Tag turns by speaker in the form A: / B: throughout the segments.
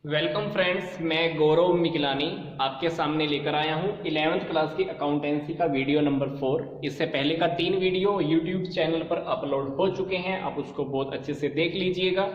A: Welcome friends, मैं गौरव मिकिलानी आपके सामने लेकर आया हूं 11th क्लास की अकाउंटेंसी का वीडियो नंबर 4। इससे पहले का 3 वीडियो यूट्यूब चैनल पर अपलोड हो चुके हैं, आप उसको बहुत अच्छे से देख लीजिएगा।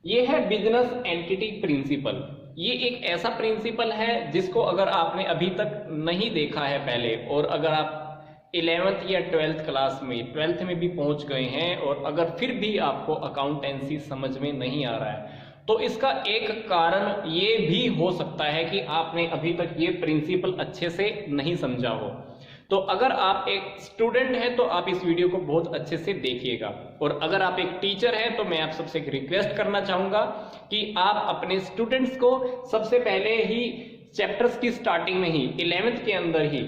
A: ये है बिजनेस एंटिटी प्रिंसिपल। ये एक ऐसा प्रिंसिपल है जिसको अगर आपने अभी तक नहीं देखा है पहले, और अगर आप 11th या 12th क्लास में 12th में भी पहुंच गए हैं और अगर फिर भी आपको अकाउंटेंसी समझ में नहीं आ रहा है, तो इसका एक कारण ये भी हो सकता है कि आपने अभी तक ये प्रिंसिपल अच्छे से नहीं समझा हो। तो अगर आप एक स्टूडेंट हैं तो आप इस वीडियो को बहुत अच्छे से देखिएगा, और अगर आप एक टीचर हैं तो मैं आप सबसे एक रिक्वेस्ट करना चाहूंगा कि आप अपने स्टूडेंट्स को सबसे पहले ही चैप्टर्स की स्टार्टिंग में ही 11th के अंदर ही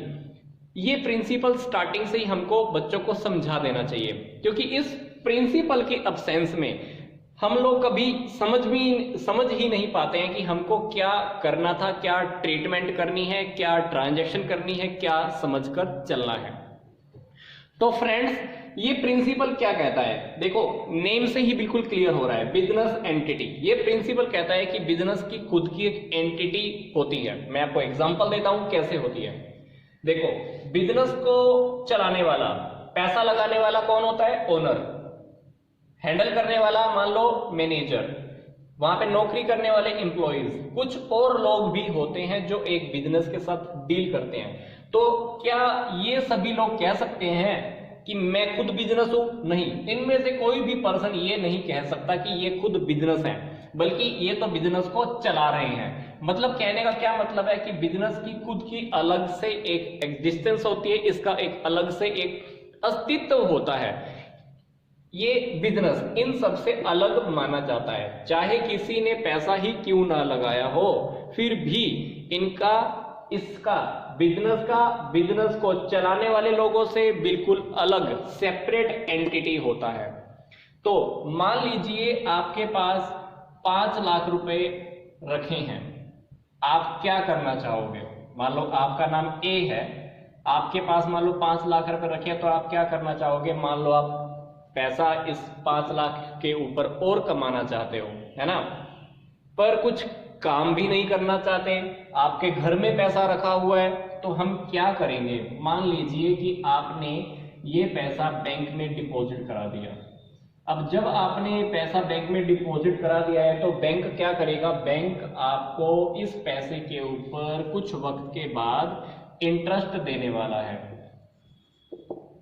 A: ये प्रिंसिपल स्टार्टिंग से ही हमको बच्चों को समझा देना चाहिए, क्योंकि इस प्रिंसिपल के अब्सेंस में हम लोग कभी समझ ही नहीं पाते हैं कि हमको क्या करना था, क्या ट्रीटमेंट करनी है, क्या ट्रांजैक्शन करनी है, क्या समझकर चलना है। तो फ्रेंड्स, ये प्रिंसिपल क्या कहता है, देखो नेम से ही बिल्कुल क्लियर हो रहा है, बिजनेस एंटिटी। ये प्रिंसिपल कहता है कि बिजनेस की खुद की एक एंटिटी होती है। मैं आपको एग्जांपल देता हूं कैसे होती है। देखो, बिजनेस को चलाने वाला, पैसा लगाने वाला कौन होता है? ओनर। हैंडल करने वाला मान लो मैनेजर, वहां पे नौकरी करने वाले एम्प्लॉइज, कुछ और लोग भी होते हैं जो एक बिजनेस के साथ डील करते हैं। तो क्या ये सभी लोग कह सकते हैं कि मैं खुद बिजनेस हूं? नहीं, इनमें से कोई भी पर्सन ये नहीं कह सकता कि ये खुद बिजनेस है, बल्कि ये तो बिजनेस को चला रहे हैं। मतलब कहने का क्या मतलब है कि बिजनेस की खुद की अलग से एक एग्जिस्टेंस होती है, इसका एक अलग से एक अस्तित्व होता है। ये बिजनेस इन सबसे अलग माना जाता है, चाहे किसी ने पैसा ही क्यों ना लगाया हो, फिर भी इनका इसका बिजनेस को चलाने वाले लोगों से बिल्कुल अलग सेपरेट एंटिटी होता है। तो मान लीजिए आपके पास 5 लाख रुपए रखे हैं, आप क्या करना चाहोगे? मान लो आपका नाम ए है, आपके पास मान लो 5 लाख रुपए रखे हैं, तो आप क्या करना चाहोगे? मान लो आप पैसा इस 5 लाख के ऊपर और कमाना चाहते हो, है ना, पर कुछ काम भी नहीं करना चाहते, आपके घर में पैसा रखा हुआ है, तो हम क्या करेंगे? मान लीजिए कि आपने ये पैसा बैंक में डिपॉजिट करा दिया। अब जब आपने पैसा बैंक में डिपॉजिट करा दिया है, तो बैंक क्या करेगा? बैंक आपको इस पैसे के ऊपर कुछ वक्त के बाद इंटरेस्ट देने वाला है।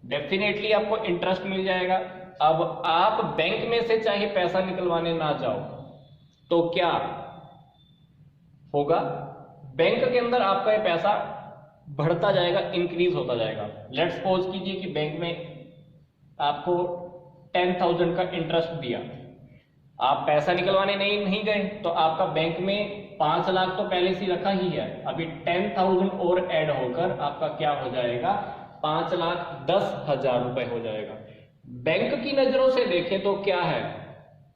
A: डेफिनेटली आपको इंटरेस्ट मिल जाएगा। अब आप बैंक में से चाहे पैसा निकलवाने ना जाओ तो क्या होगा? बैंक के अंदर आपका ये पैसा बढ़ता जाएगा, इंक्रीज होता जाएगा। लेट्स सपोज कीजिए कि बैंक में आपको 10,000 का इंटरेस्ट दिया, आप पैसा निकलवाने नहीं गए, तो आपका बैंक में 5 लाख तो पहले से रखा ही है, अभी 10,000 और ऐड होकर आपका क्या हो जाएगा? 5,10,000 रुपए हो जाएगा। बैंक की नजरों से देखें तो क्या है?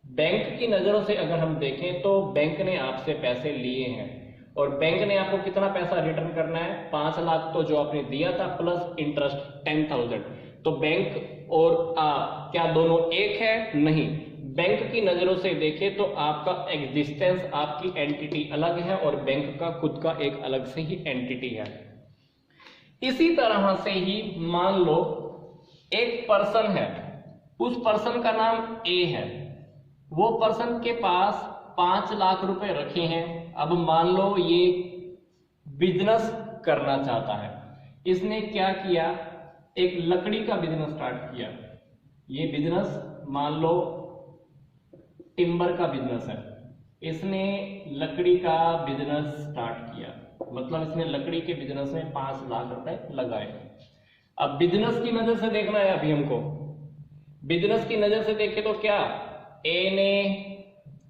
A: बैंक की नजरों से अगर हम देखें तो बैंक ने आपसे पैसे लिए हैं, और बैंक ने आपको कितना पैसा रिटर्न करना है? 5 लाख तो जो आपने दिया था प्लस इंटरेस्ट 10,000। तो बैंक और क्या दोनों एक है? नहीं। बैंक की नजरों से देखें तो आपका एग्जिस्टेंस, आपकी एंटिटी अलग है, और बैंक का खुद का एक अलग से ही एंटिटी है। इसी तरह से ही मान लो एक पर्सन है, उस पर्सन का नाम ए है, वो पर्सन के पास 5 लाख रुपए रखे हैं। अब मान लो ये बिजनेस करना चाहता है, इसने क्या किया? एक लकड़ी का बिजनेस स्टार्ट किया। ये बिजनेस मान लो टिम्बर का बिजनेस है, इसने लकड़ी का बिजनेस स्टार्ट किया, मतलब इसने लकड़ी के बिजनेस में 5 लाख रुपए लगाए। अब बिजनेस की नजर से देखना है, अभी हमको बिजनेस की नजर से देखे तो क्या, ए ने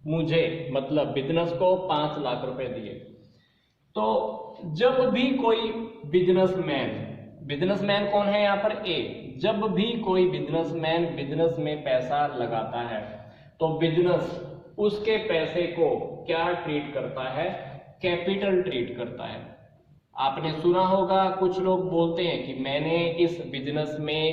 A: मुझे मतलब बिजनेस को 5 लाख रुपए दिए। तो जब भी कोई बिजनेसमैन कौन है यहाँ पर? ए। जब भी कोई बिजनेसमैन बिजनेस में पैसा लगाता है तो बिजनेस उसके पैसे को क्या ट्रीट करता है? कैपिटल ट्रीट करता है। आपने सुना होगा कुछ लोग बोलते हैं कि मैंने इस बिजनेस में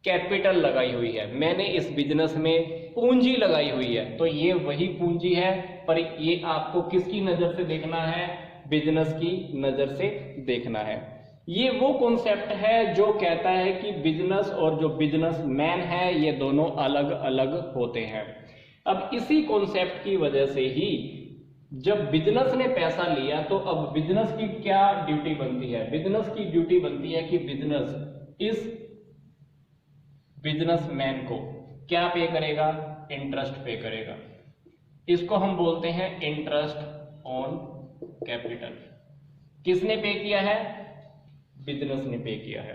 A: कैपिटल लगाई हुई है, मैंने इस बिजनेस में पूंजी लगाई हुई है, तो ये वही पूंजी है, पर ये आपको किसकी नजर से देखना है? बिजनेस की नजर से देखना है। ये वो कॉन्सेप्ट है जो कहता है कि बिजनेस और जो बिजनेसमैन है ये दोनों अलग अलग होते हैं। अब इसी कॉन्सेप्ट की वजह से ही जब बिजनेस ने पैसा लिया तो अब बिजनेस की क्या ड्यूटी बनती है? बिजनेस की ड्यूटी बनती है कि बिजनेस इस बिजनेसमैन को क्या पे करेगा? इंटरेस्ट पे करेगा। इसको हम बोलते हैं इंटरेस्ट ऑन कैपिटल। किसने पे किया है? बिजनेस ने पे किया है।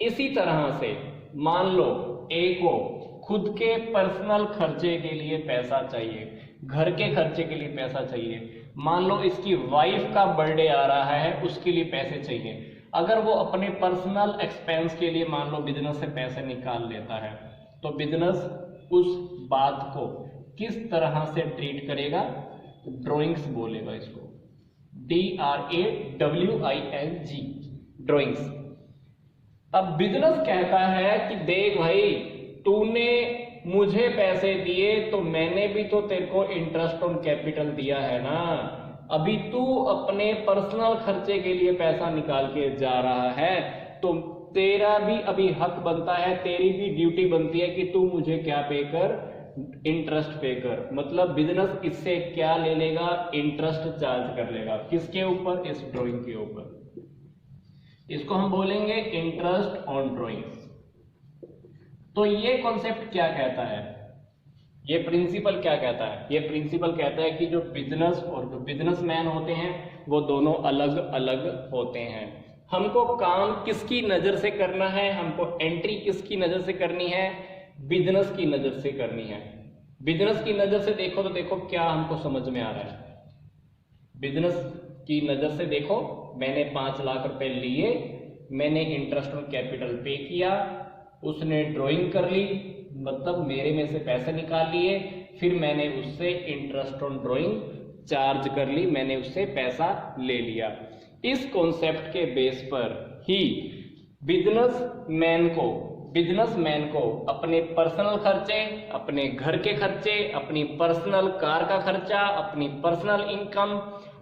A: इसी तरह से मान लो ए को खुद के पर्सनल खर्चे के लिए पैसा चाहिए, घर के खर्चे के लिए पैसा चाहिए, मान लो इसकी वाइफ का बर्थडे आ रहा है उसके लिए पैसे चाहिए। अगर वो अपने पर्सनल एक्सपेंस के लिए मान लो बिजनेस से पैसे निकाल लेता है तो बिजनेस उस बात को किस तरह से ट्रीट करेगा? ड्रॉइंग्स बोलेगा इसको, DRAWING, ड्रॉइंग्स। अब बिजनेस कहता है कि देख भाई, तूने मुझे पैसे दिए तो मैंने भी तो तेरे को इंटरेस्ट ऑन कैपिटल दिया है ना। अभी तू अपने पर्सनल खर्चे के लिए पैसा निकाल के जा रहा है तो तेरा भी अभी हक बनता है, तेरी भी ड्यूटी बनती है कि तू मुझे क्या पे कर? इंटरेस्ट पे कर। मतलब बिजनेस इससे क्या ले लेगा? इंटरेस्ट चार्ज कर लेगा। किसके ऊपर? इस ड्राइंग के ऊपर। इसको हम बोलेंगे इंटरेस्ट ऑन ड्राइंग्स। तो ये कॉन्सेप्ट क्या कहता है? ये प्रिंसिपल क्या कहता है? ये प्रिंसिपल कहता है कि जो बिजनेस और जो बिजनेसमैन होते हैं वो दोनों अलग अलग होते हैं। हमको काम किसकी नजर से करना है? हमको एंट्री किसकी नजर से करनी है? बिजनेस की नजर से करनी है। बिजनेस की नजर से देखो तो देखो क्या हमको समझ में आ रहा है। बिजनेस की नजर से देखो, मैंने 5 लाख रुपए लिए, मैंने इंटरेस्ट ऑन कैपिटल पे किया, उसने ड्राइंग कर ली, मतलब मेरे में से पैसे निकाल लिए, फिर मैंने उससे इंटरेस्ट ऑन ड्राइंग चार्ज कर ली, मैंने उससे पैसा ले लिया। इस कॉन्सेप्ट के बेस पर ही बिजनेसमैन को अपने पर्सनल खर्चे, अपने घर के खर्चे, अपनी पर्सनल कार का खर्चा, अपनी पर्सनल इनकम,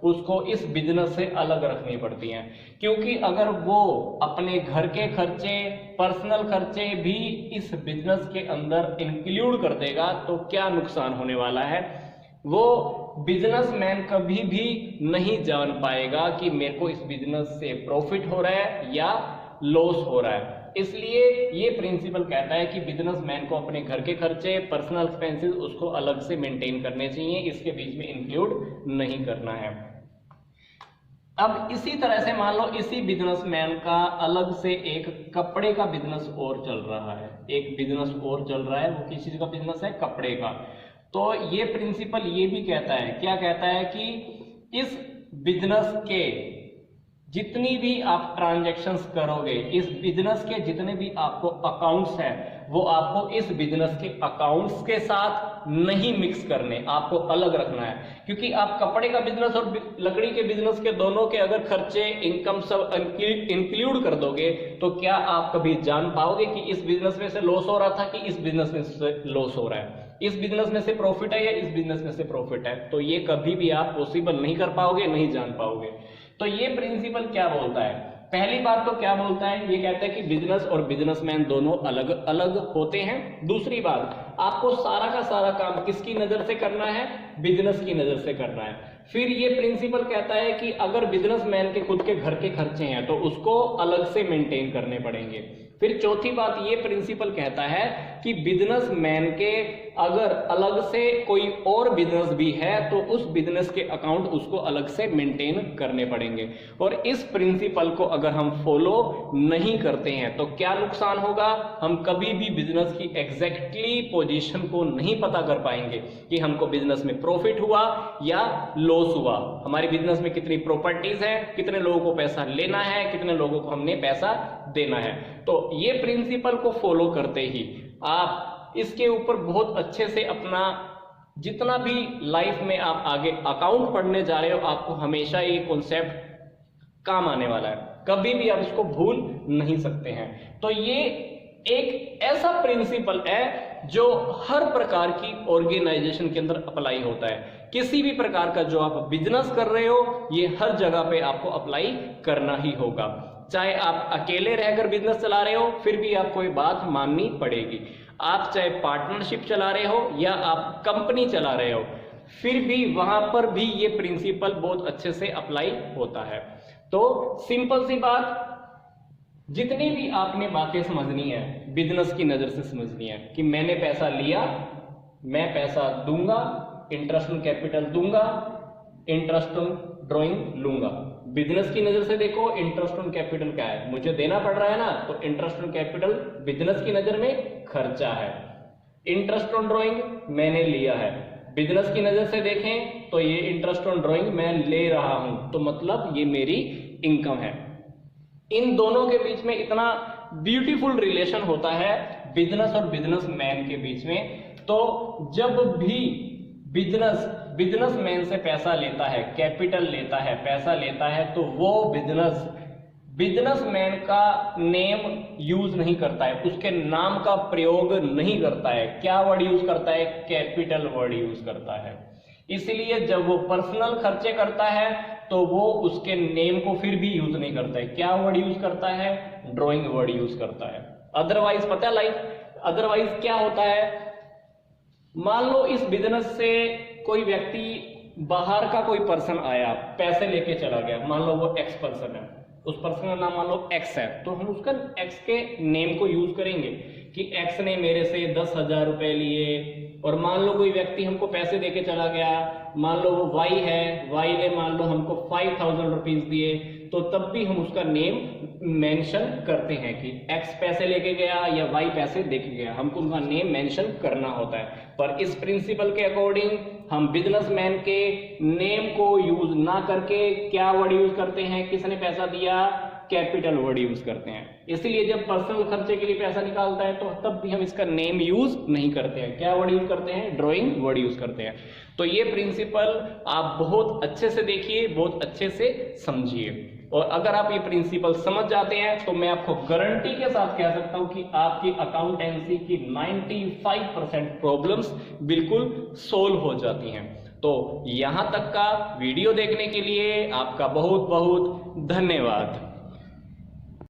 A: उसको इस बिजनेस से अलग रखनी पड़ती हैं। क्योंकि अगर वो अपने घर के खर्चे, पर्सनल खर्चे भी इस बिजनेस के अंदर इंक्लूड कर देगा तो क्या नुकसान होने वाला है? वो बिजनेसमैन कभी भी नहीं जान पाएगा कि मेरे को इस बिजनेस से प्रॉफिट हो रहा है या लॉस हो रहा है। इसलिए ये प्रिंसिपल कहता है कि बिजनेसमैन को अपने घर के खर्चे, पर्सनल एक्सपेंसेस उसको अलग से मेंटेन करने चाहिए, इसके बीच में इंक्लूड नहीं करना है। अब इसी तरह से मान लो इसी बिजनेसमैन का अलग से एक कपड़े का बिजनेस और चल रहा है, एक बिजनेस और चल रहा है। वो किस चीज का बिजनेस है? कपड़े का। तो ये प्रिंसिपल ये भी कहता है, क्या कहता है कि इस बिजनेस के जितनी भी आप ट्रांजैक्शंस करोगे, इस बिजनेस के जितने भी आपको अकाउंट्स हैं वो आपको इस बिजनेस के अकाउंट्स के साथ नहीं मिक्स करने, आपको अलग रखना है। क्योंकि आप कपड़े का बिजनेस और लकड़ी के बिजनेस के दोनों के अगर खर्चे, इनकम सब इंक्लूड कर दोगे तो क्या आप कभी जान पाओगे कि इस बिजनेस में से लॉस हो रहा था कि इस बिजनेस में से लॉस हो रहा है, इस बिजनेस में से प्रॉफिट है या इस बिजनेस में से प्रॉफिट है? तो ये कभी भी आप पॉसिबल नहीं कर पाओगे, नहीं जान पाओगे। तो ये प्रिंसिपल क्या बोलता है? पहली बात तो क्या बोलता है? ये कहता है कि बिजनेस और बिजनेसमैन दोनों अलग अलग होते हैं। दूसरी बात, आपको सारा का सारा काम किसकी नजर से करना है? बिजनेस की नजर से करना है। फिर ये प्रिंसिपल कहता है कि अगर बिजनेसमैन के खुद के घर के खर्चे हैं तो उसको अलग से मेंटेन करने पड़ेंगे। फिर चौथी बात ये प्रिंसिपल कहता है कि बिजनेसमैन के अगर अलग से कोई और बिजनेस भी है तो उस बिजनेस के अकाउंट उसको अलग से मेंटेन करने पड़ेंगे। और इस प्रिंसिपल को अगर हम फॉलो नहीं करते हैं तो क्या नुकसान होगा? हम कभी भी बिजनेस की एग्जैक्टली पोजीशन को नहीं पता कर पाएंगे कि हमको बिजनेस में प्रॉफिट हुआ या लॉस हुआ, हमारे बिजनेस में कितनी प्रॉपर्टीज है, कितने लोगों को पैसा लेना है, कितने लोगों को हमने पैसा देना है। तो ये प्रिंसिपल को फॉलो करते ही आप इसके ऊपर बहुत अच्छे से अपना जितना भी लाइफ में आप आगे अकाउंट पढ़ने जा रहे हो, आपको हमेशा ये कॉन्सेप्ट काम आने वाला है, कभी भी आप इसको भूल नहीं सकते हैं। तो ये एक ऐसा प्रिंसिपल है जो हर प्रकार की ऑर्गेनाइजेशन के अंदर अप्लाई होता है। किसी भी प्रकार का जो आप बिजनेस कर रहे हो, ये हर जगह पे आपको अप्लाई करना ही होगा। चाहे आप अकेले रहकर बिजनेस चला रहे हो, फिर भी आपको ये बात माननी पड़ेगी। आप चाहे पार्टनरशिप चला रहे हो या आप कंपनी चला रहे हो, फिर भी वहां पर भी ये प्रिंसिपल बहुत अच्छे से अप्लाई होता है। तो सिंपल सी बात, जितनी भी आपने बातें समझनी है बिजनेस की नजर से समझनी है कि मैंने पैसा लिया, मैं पैसा दूंगा, इंटरेस्ट ऑन कैपिटल दूंगा, इंटरेस्ट ऑन ड्राइंग लूंगा। बिजनेस की नजर से देखो, इंटरेस्ट ऑन कैपिटल क्या है, मुझे देना पड़ रहा है ना, तो इंटरेस्ट ऑन कैपिटल बिजनेस की नजर में खर्चा है। इंटरेस्ट ऑन ड्राइंग मैंने लिया है, बिजनेस की नजर से देखें तो ये इंटरेस्ट ऑन ड्राइंग मैं ले रहा हूं, तो मतलब ये मेरी इनकम है। इन दोनों के बीच में इतना ब्यूटीफुल रिलेशन होता है बिजनेस और बिजनेसमैन के बीच में। तो जब भी बिजनेसमैन से पैसा लेता है, कैपिटल लेता है, पैसा लेता है, तो वो बिजनेसमैन का नेम यूज नहीं करता है, उसके नाम का प्रयोग नहीं करता है। क्या वर्ड यूज करता है? कैपिटल वर्ड यूज करता है। इसलिए जब वो पर्सनल खर्चे करता है तो वो उसके नेम को फिर भी यूज नहीं करता है। क्या वर्ड यूज करता है? ड्राइंग वर्ड यूज करता है। अदरवाइज पता है अदरवाइज क्या होता है, मान लो इस बिजनेस से कोई व्यक्ति, बाहर का कोई पर्सन आया, पैसे लेके चला गया, मान लो वो एक्स पर्सन है, उस पर्सन का नाम मान लो एक्स है, तो हम उसका एक्स के नेम को यूज करेंगे कि एक्स ने मेरे से 10,000 रुपए लिए। और मान लो कोई व्यक्ति हमको पैसे देके चला गया, मान लो वो वाई है, वाई ने मान लो हमको 5,000 रुपीज दिए, तो तब भी हम उसका नेम मेंशन करते हैं कि एक्स पैसे लेके गया या वाई पैसे देके गया, हमको उनका नेम मेंशन करना होता है। पर इस प्रिंसिपल के अकॉर्डिंग हम बिजनेसमैन के नेम को यूज ना करके क्या वर्ड यूज करते हैं? किसने पैसा दिया? कैपिटल वर्ड यूज करते हैं। इसलिए जब पर्सनल खर्चे के लिए पैसा निकालता है तो तब भी हम इसका नेम यूज नहीं करते हैं। क्या वर्ड यूज करते हैं? ड्राइंग वर्ड यूज करते हैं। तो ये प्रिंसिपल आप बहुत अच्छे से देखिए, बहुत अच्छे से समझिए, और अगर आप ये प्रिंसिपल समझ जाते हैं तो मैं आपको गारंटी के साथ कह सकता हूं कि आपकी अकाउंटेंसी की 95% प्रॉब्लम्स बिल्कुल सोल्व हो जाती हैं। तो यहां तक का वीडियो देखने के लिए आपका बहुत बहुत धन्यवाद।